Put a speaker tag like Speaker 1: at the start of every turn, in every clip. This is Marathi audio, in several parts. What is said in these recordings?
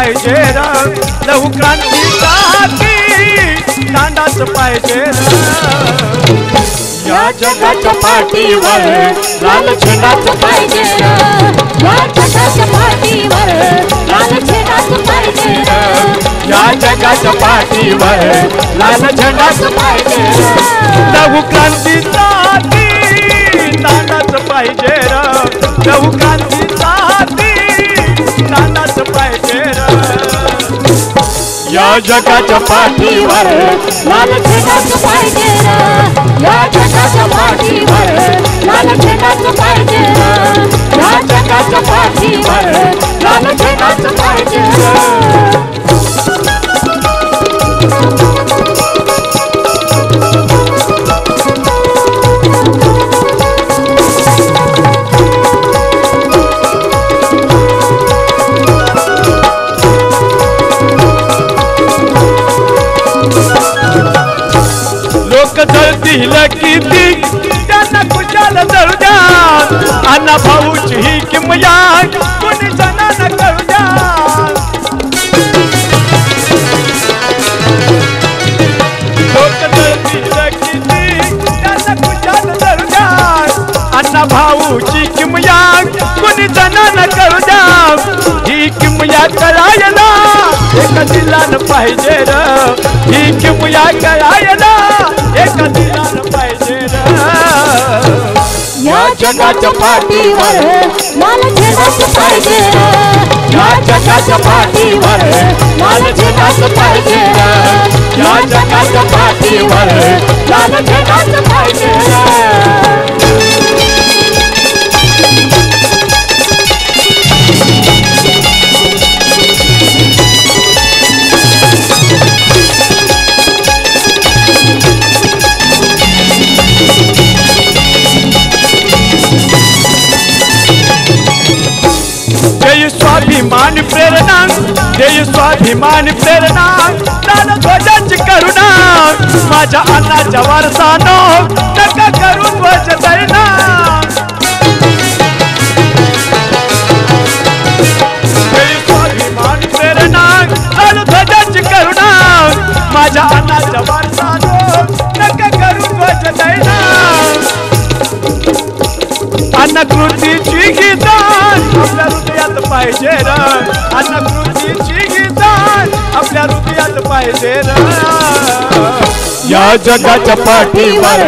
Speaker 1: पाहिजे र लहू क्रांतीसाठी दांडाच पाहिजे र
Speaker 2: या जगाच्या पाठीवर लाल झेंडाच पाहिजे र या जगाच्या पाठीवर लाल झेंडाच पाहिजे र
Speaker 1: या जगाच्या पाठीवर लाल झेंडाच पाहिजे लहू क्रांतीसाठी दांडाच पाहिजे र लहू क्रांतीसाठी दांडाच पाहिजे र या जगाच्या पाठीवर
Speaker 2: लाल झेंडाच पाहिजे र या जगाच्या पाठीवर लाल झेंडाच पाहिजे र या जगाच्या पाठीवर लाल झेंडाच पाहिजे र
Speaker 1: लोक जळतील किती त्यांना कुशाल जळू द्या अण्णा भाऊची ही किमया कोणी जणांना कळू द्या लोक जळतील किती त्यांना कुशाल जळू द्या अण्णा भाऊची किमया कोणी जणांना कळू द्या ही किमया कळायला एका दिलान पाहिजे र ही किमया कळायला एका दिलान पाहिजे र
Speaker 2: या जगाच्या पाठीवर लाल झेंडाच पाहिजे र या जगाच्या पाठीवर लाल झेंडाच पाहिजे र या जगाच्या पाठीवर लाल झेंडाच पाहिजे र
Speaker 1: स्वाभिमान प्रेरणा देय स्वाभिमान प्रेरणा लाल ध्वजाची करुणा माझ्या अण्णाच्या वारसानो नका करू ध्वज दैना देय स्वाभिमान प्रेरणा लाल ध्वजाची करुणा माझ्या अण्णाच्या वारसानो नका करू ध्वज दैना अन्नकृतीची गीतान आपल्या हृदयात पाहिजे र अन्नकृतीची गीतान आपल्या हृदयात पाहिजे र या जगाच्या पाठीवर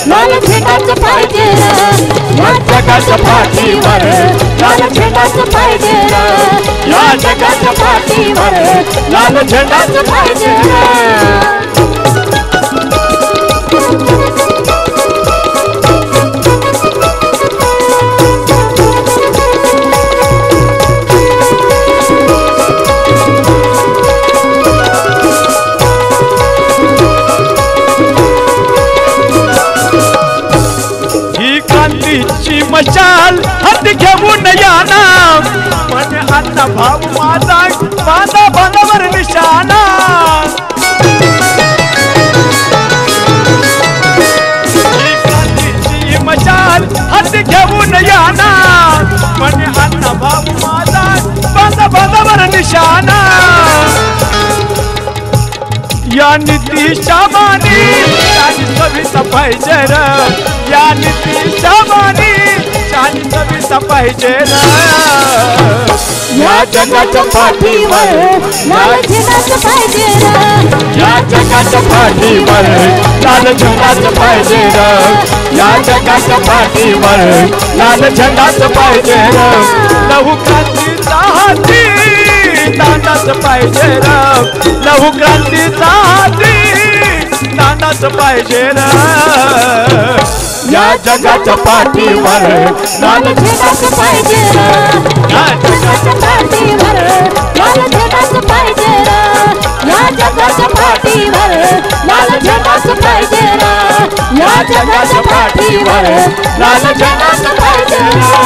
Speaker 2: लाल झेंडाच पाहिजे र या जगाच्या पाठीवर लाल झेंडाच पाहिजे र या जगाच्या पाठीवर लाल झेंडाच पाहिजे र
Speaker 1: मशाल हात घेऊन याना म्हणे अण्णा भाऊ माझा बांधा बांधावर निशाना ही क्रांतीची मशाल हात घेऊन याना म्हणे अण्णा भाऊ माझा बांधा बांधावर निशाना या नीतीच्या मानी आणि सविता पाहिजे र या नीतीच्या मानी आणि सविता पाहिजे र
Speaker 2: या जगाच्या पाठीवर लाल झेंडाच पाहिजे र
Speaker 1: या जगाच्या पाठीवर लाल झेंडाच पाहिजे र या जगाच्या पाठीवर लाल झेंडाच पाहिजे र लहू क्रांतीसाठी दांडाच पाहिजे र लहू क्रांतीसाठी दांडाच पाहिजे र या जगाच्या पाठीवर
Speaker 2: लाल झेंडाच पाहिजे र या जगाच्या पाठीवर लाल झेंडाच पाहिजे र या जगाच्या पाठीवर लाल झेंडाच पाहिजे र या जगाच्या पाठीवर लाल झेंडाच पाहिजे र